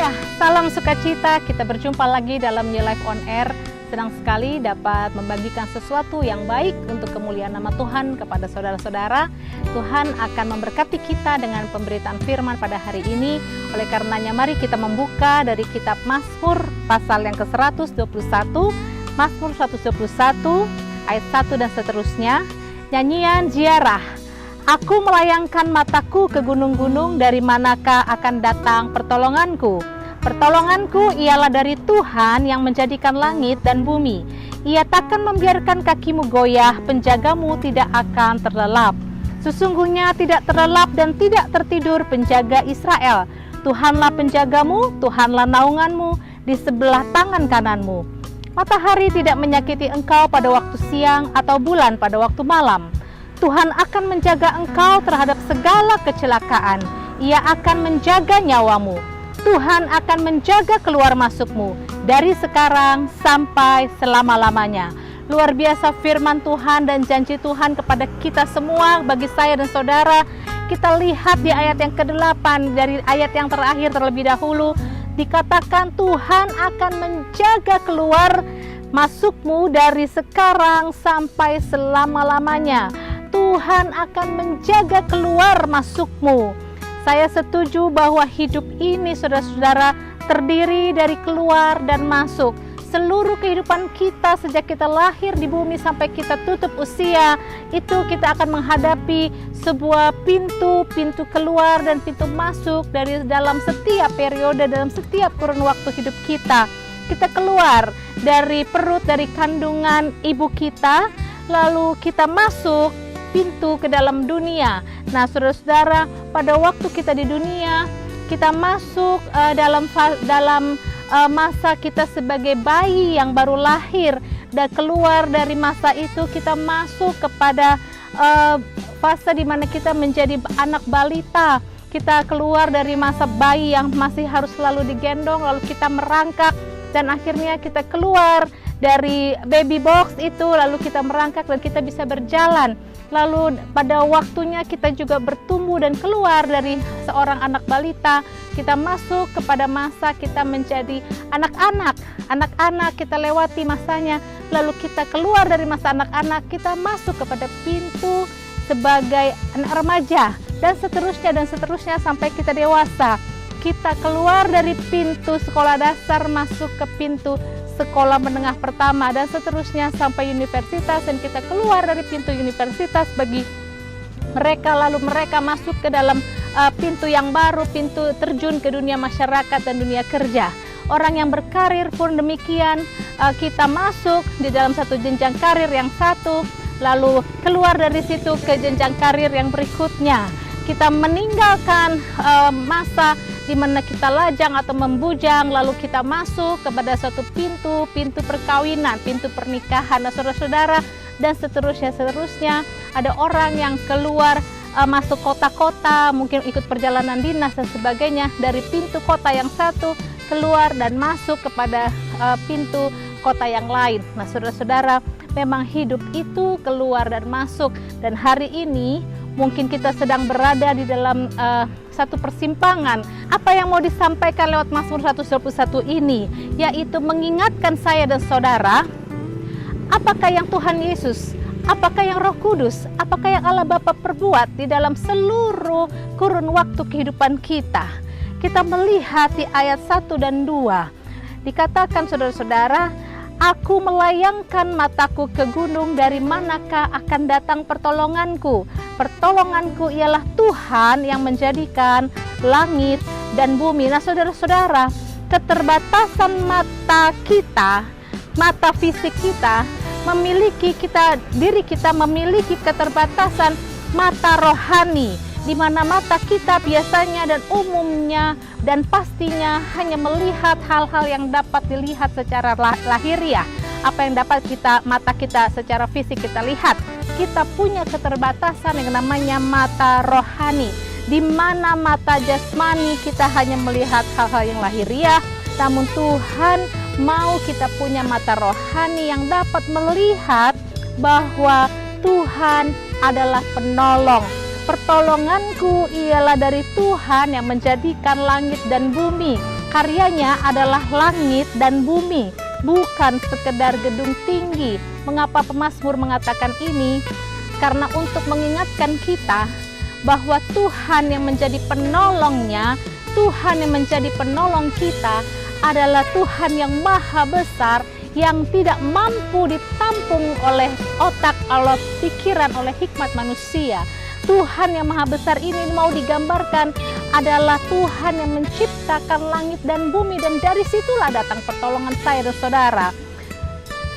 Ya, salam sukacita. Kita berjumpa lagi dalam New Life on Air. Senang sekali dapat membagikan sesuatu yang baik untuk kemuliaan nama Tuhan kepada saudara-saudara. Tuhan akan memberkati kita dengan pemberitaan firman pada hari ini. Oleh karenanya mari kita membuka dari kitab Mazmur pasal yang ke-121, Mazmur 121 ayat 1 dan seterusnya. Nyanyian ziarah. Aku melayangkan mataku ke gunung-gunung, dari manakah akan datang pertolonganku? Pertolonganku ialah dari Tuhan yang menjadikan langit dan bumi. Ia takkan membiarkan kakimu goyah, penjagamu tidak akan terlelap. Sesungguhnya tidak terlelap dan tidak tertidur penjaga Israel. Tuhanlah penjagamu, Tuhanlah naunganmu di sebelah tangan kananmu. Matahari tidak menyakiti engkau pada waktu siang atau bulan pada waktu malam. Tuhan akan menjaga engkau terhadap segala kecelakaan. Ia akan menjaga nyawamu. Tuhan akan menjaga keluar masukmu dari sekarang sampai selama-lamanya. Luar biasa firman Tuhan dan janji Tuhan kepada kita semua, bagi saya dan saudara. Kita lihat di ayat yang ke-8, dari ayat yang terakhir terlebih dahulu, dikatakan Tuhan akan menjaga keluar masukmu dari sekarang sampai selama-lamanya. Tuhan akan menjaga keluar masukmu. Saya setuju bahwa hidup ini, saudara-saudara, terdiri dari keluar dan masuk. Seluruh kehidupan kita sejak kita lahir di bumi sampai kita tutup usia, itu kita akan menghadapi sebuah pintu keluar dan pintu masuk dari dalam setiap periode, dalam setiap kurun waktu hidup kita. Kita keluar dari perut, dari kandungan ibu kita, lalu kita masuk pintu ke dalam dunia. Nah, saudara-saudara, pada waktu kita di dunia, kita masuk dalam masa kita sebagai bayi yang baru lahir, dan keluar dari masa itu kita masuk kepada fase di mana kita menjadi anak balita. Kita keluar dari masa bayi yang masih harus selalu digendong, lalu kita merangkak, dan akhirnya kita keluar dari baby box itu, lalu kita merangkak dan kita bisa berjalan. Lalu pada waktunya kita juga bertumbuh dan keluar dari seorang anak balita, kita masuk kepada masa kita menjadi anak-anak. Anak-anak kita lewati masanya, lalu kita keluar dari masa anak-anak, kita masuk kepada pintu sebagai anak remaja, dan seterusnya sampai kita dewasa. Kita keluar dari pintu sekolah dasar masuk ke pintu sekolah menengah pertama, dan seterusnya sampai universitas, dan kita keluar dari pintu universitas bagi mereka, lalu mereka masuk ke dalam pintu yang baru, pintu terjun ke dunia masyarakat dan dunia kerja. Orang yang berkarir pun demikian, kita masuk di dalam satu jenjang karir yang satu, lalu keluar dari situ ke jenjang karir yang berikutnya. Kita meninggalkan masa di mana kita lajang atau membujang, lalu kita masuk kepada satu pintu perkawinan, pintu pernikahan, saudara-saudara, dan seterusnya. Ada orang yang keluar masuk kota-kota, mungkin ikut perjalanan dinas dan sebagainya, dari pintu kota yang satu keluar dan masuk kepada pintu kota yang lain. Nah, saudara-saudara, memang hidup itu keluar dan masuk, dan hari ini mungkin kita sedang berada di dalam satu persimpangan. Apa yang mau disampaikan lewat Mazmur 121 ini, yaitu mengingatkan saya dan saudara, apakah yang Tuhan Yesus, apakah yang Roh Kudus, apakah yang Allah Bapa perbuat di dalam seluruh kurun waktu kehidupan kita. Kita melihat di ayat 1 dan 2, dikatakan, saudara-saudara, aku melayangkan mataku ke gunung, dari manakah akan datang pertolonganku? Pertolonganku ialah Tuhan yang menjadikan langit dan bumi. Nah, saudara-saudara, keterbatasan mata kita, mata fisik kita, diri kita memiliki keterbatasan mata rohani, di mana mata kita biasanya dan umumnya dan pastinya hanya melihat hal-hal yang dapat dilihat secara lahiriah. Apa yang dapat mata kita secara fisik kita lihat. Kita punya keterbatasan yang namanya mata rohani, di mana mata jasmani kita hanya melihat hal-hal yang lahiriah, namun Tuhan mau kita punya mata rohani yang dapat melihat bahwa Tuhan adalah penolong. Pertolonganku ialah dari Tuhan yang menjadikan langit dan bumi. Karyanya adalah langit dan bumi, bukan sekedar gedung tinggi. Mengapa pemazmur mengatakan ini? Karena untuk mengingatkan kita bahwa Tuhan yang menjadi penolongnya, Tuhan yang menjadi penolong kita adalah Tuhan yang maha besar, yang tidak mampu ditampung oleh otak, oleh pikiran, oleh hikmat manusia. Tuhan yang maha besar ini mau digambarkan adalah Tuhan yang menciptakan langit dan bumi, dan dari situlah datang pertolongan saya dan saudara.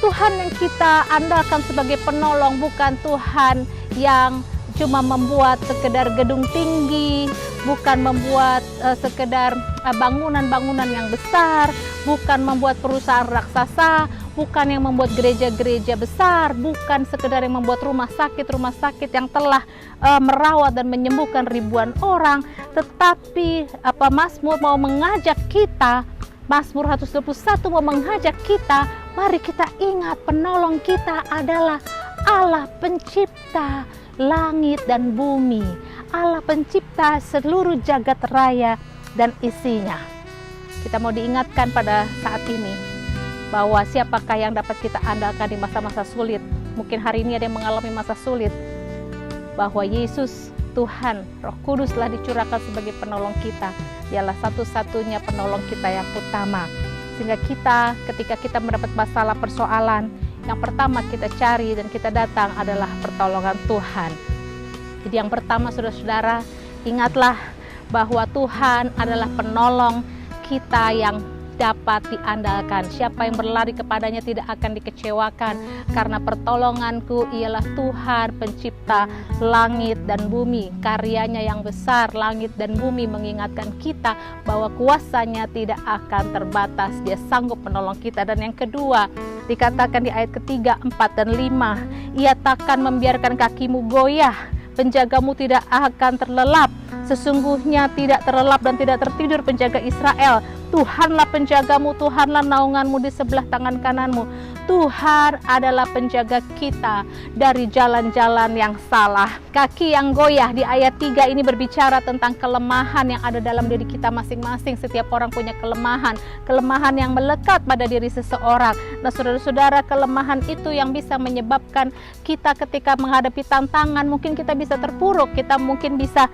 Tuhan yang kita andalkan sebagai penolong bukan Tuhan yang cuma membuat sekedar gedung tinggi, bukan membuat sekedar bangunan-bangunan yang besar, bukan membuat perusahaan raksasa, bukan yang membuat gereja-gereja besar, bukan sekedar yang membuat rumah sakit yang telah merawat dan menyembuhkan ribuan orang, tetapi Mazmur mau mengajak kita, Mazmur 121 mau mengajak kita, mari kita ingat penolong kita adalah Allah pencipta langit dan bumi, Allah pencipta seluruh jagat raya dan isinya. Kita mau diingatkan pada saat ini bahwa siapakah yang dapat kita andalkan di masa-masa sulit. Mungkin hari ini ada yang mengalami masa sulit, bahwa Yesus Tuhan Roh Kudus telah dicurahkan sebagai penolong kita. Dialah satu-satunya penolong kita yang utama, sehingga kita ketika kita mendapat masalah persoalan, yang pertama kita cari dan kita datang adalah pertolongan Tuhan. Jadi yang pertama, saudara-saudara, ingatlah bahwa Tuhan adalah penolong kita yang dapat diandalkan. Siapa yang berlari kepadanya tidak akan dikecewakan, karena pertolonganku ialah Tuhan pencipta langit dan bumi. Karyanya yang besar, langit dan bumi, mengingatkan kita bahwa kuasanya tidak akan terbatas. Dia sanggup menolong kita. Dan yang kedua, dikatakan di ayat ketiga, 4 dan 5, Ia takkan membiarkan kakimu goyah, penjagamu tidak akan terlelap. Sesungguhnya tidak terlelap dan tidak tertidur penjaga Israel. Tuhanlah penjagamu, Tuhanlah naunganmu di sebelah tangan kananmu. Tuhan adalah penjaga kita dari jalan-jalan yang salah. Kaki yang goyah di ayat 3 ini berbicara tentang kelemahan yang ada dalam diri kita masing-masing. Setiap orang punya kelemahan yang melekat pada diri seseorang. Nah, saudara-saudara, kelemahan itu yang bisa menyebabkan kita ketika menghadapi tantangan, mungkin kita bisa terpuruk, kita mungkin bisa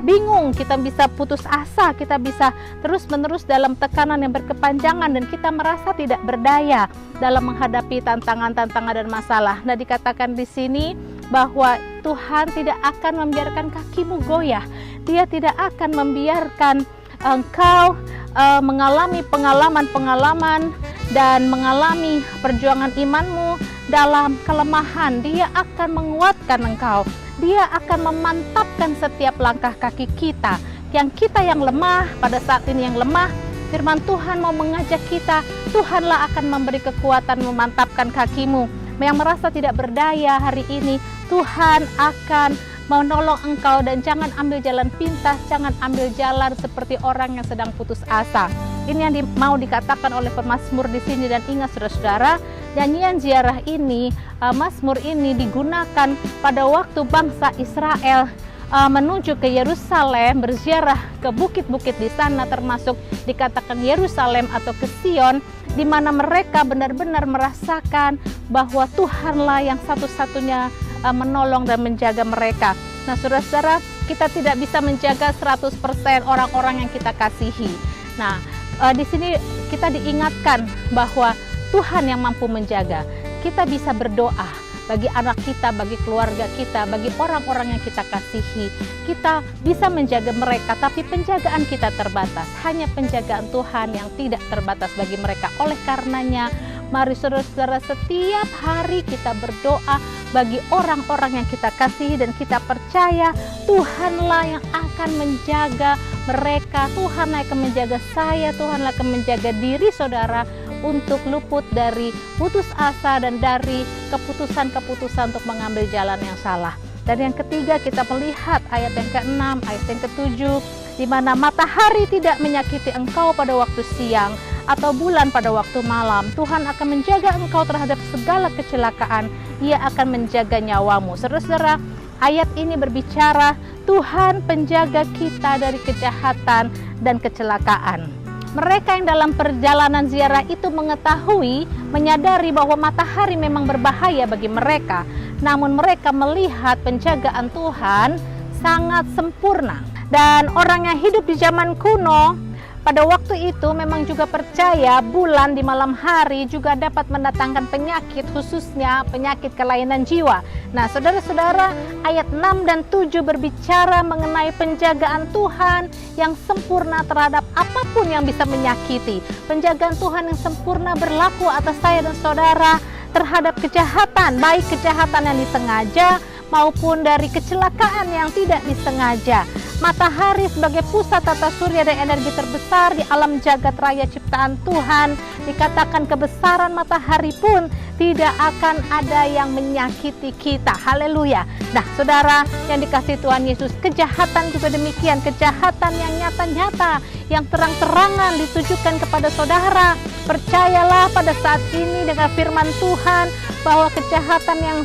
bingung, kita bisa putus asa, kita bisa terus-menerus dalam tekanan yang berkepanjangan, dan kita merasa tidak berdaya dalam menghadapi tantangan-tantangan dan masalah. Nah, dikatakan di sini bahwa Tuhan tidak akan membiarkan kakimu goyah. Dia tidak akan membiarkan engkau mengalami pengalaman-pengalaman dan mengalami perjuangan imanmu dalam kelemahan. Dia akan menguatkan engkau. Dia akan memantapkan setiap langkah kaki kita. Yang kita yang lemah, pada saat ini yang lemah, firman Tuhan mau mengajak kita, Tuhanlah akan memberi kekuatan memantapkan kakimu. Yang merasa tidak berdaya hari ini, Tuhan akan menolong engkau, dan jangan ambil jalan pintas, jangan ambil jalan seperti orang yang sedang putus asa. Ini yang mau dikatakan oleh pemazmur di sini. Dan ingat saudara-saudara, nyanyian ziarah ini, mazmur ini digunakan pada waktu bangsa Israel menuju ke Yerusalem, berziarah ke bukit-bukit di sana, termasuk dikatakan Yerusalem atau ke Sion, di mana mereka benar-benar merasakan bahwa Tuhanlah yang satu-satunya menolong dan menjaga mereka. Nah, saudara-saudara, kita tidak bisa menjaga 100% orang-orang yang kita kasihi. Nah, di sini kita diingatkan bahwa Tuhan yang mampu menjaga. Kita bisa berdoa bagi anak kita, bagi keluarga kita, bagi orang-orang yang kita kasihi. Kita bisa menjaga mereka, tapi penjagaan kita terbatas. Hanya penjagaan Tuhan yang tidak terbatas bagi mereka. Oleh karenanya, mari saudara-saudara, setiap hari kita berdoa bagi orang-orang yang kita kasihi, dan kita percaya Tuhanlah yang akan menjaga mereka. Tuhanlah yang akan menjaga saya, Tuhanlah akan menjaga diri saudara untuk luput dari putus asa dan dari keputusan-keputusan untuk mengambil jalan yang salah. Dan yang ketiga, kita melihat ayat yang ke-6, ayat yang ke-7, di mana matahari tidak menyakiti engkau pada waktu siang atau bulan pada waktu malam. Tuhan akan menjaga engkau terhadap segala kecelakaan. Ia akan menjaga nyawamu. Saudara-saudara, ayat ini berbicara Tuhan penjaga kita dari kejahatan dan kecelakaan. Mereka yang dalam perjalanan ziarah itu mengetahui, menyadari bahwa matahari memang berbahaya bagi mereka. Namun mereka melihat penjagaan Tuhan sangat sempurna. Dan orang yang hidup di zaman kuno pada waktu itu memang juga percaya bulan di malam hari juga dapat mendatangkan penyakit, khususnya penyakit kelainan jiwa. Nah, saudara-saudara, ayat 6 dan 7 berbicara mengenai penjagaan Tuhan yang sempurna terhadap apapun yang bisa menyakiti. Penjagaan Tuhan yang sempurna berlaku atas saya dan saudara terhadap kejahatan, baik kejahatan yang disengaja maupun dari kecelakaan yang tidak disengaja. Matahari sebagai pusat tata surya dan energi terbesar di alam jagat raya ciptaan Tuhan, dikatakan kebesaran matahari pun tidak akan ada yang menyakiti kita. Haleluya. Nah, saudara yang dikasihi Tuhan Yesus, kejahatan juga demikian, kejahatan yang nyata-nyata, yang terang-terangan ditujukan kepada saudara. Percayalah pada saat ini dengan firman Tuhan bahwa kejahatan yang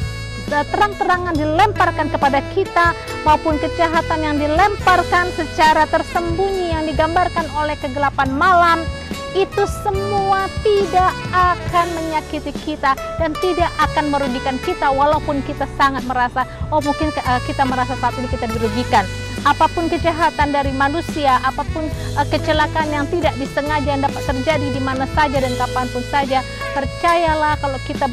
terang-terangan dilemparkan kepada kita maupun kejahatan yang dilemparkan secara tersembunyi yang digambarkan oleh kegelapan malam, itu semua tidak akan menyakiti kita dan tidak akan merugikan kita, walaupun kita sangat merasa, mungkin kita merasa saat ini kita dirugikan. Apapun kejahatan dari manusia, apapun kecelakaan yang tidak disengaja yang dapat terjadi di mana saja dan kapanpun saja, percayalah kalau kita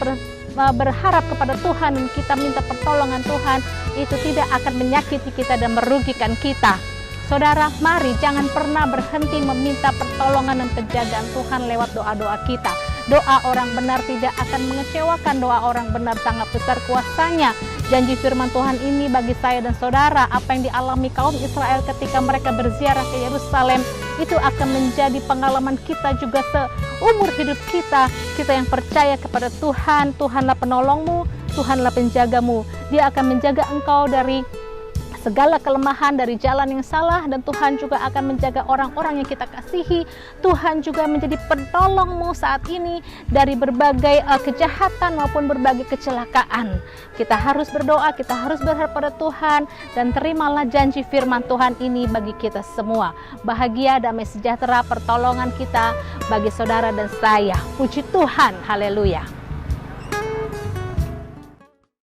berharap kepada Tuhan dan kita minta pertolongan Tuhan, itu tidak akan menyakiti kita dan merugikan kita. Saudara, mari jangan pernah berhenti meminta pertolongan dan penjagaan Tuhan lewat doa-doa kita. Doa orang benar tidak akan mengecewakan, doa orang benar sangat besar kuasanya. Janji firman Tuhan ini bagi saya dan saudara, apa yang dialami kaum Israel ketika mereka berziarah ke Yerusalem, itu akan menjadi pengalaman kita juga seumur hidup kita. Kita yang percaya kepada Tuhan, Tuhanlah penolongmu, Tuhanlah penjagamu. Dia akan menjaga engkau dari segala kelemahan, dari jalan yang salah, dan Tuhan juga akan menjaga orang-orang yang kita kasihi. Tuhan juga menjadi penolongmu saat ini dari berbagai kejahatan maupun berbagai kecelakaan. Kita harus berdoa, kita harus berharap pada Tuhan, dan terimalah janji firman Tuhan ini bagi kita semua. Bahagia, damai sejahtera, pertolongan kita bagi saudara dan saya. Puji Tuhan, haleluya.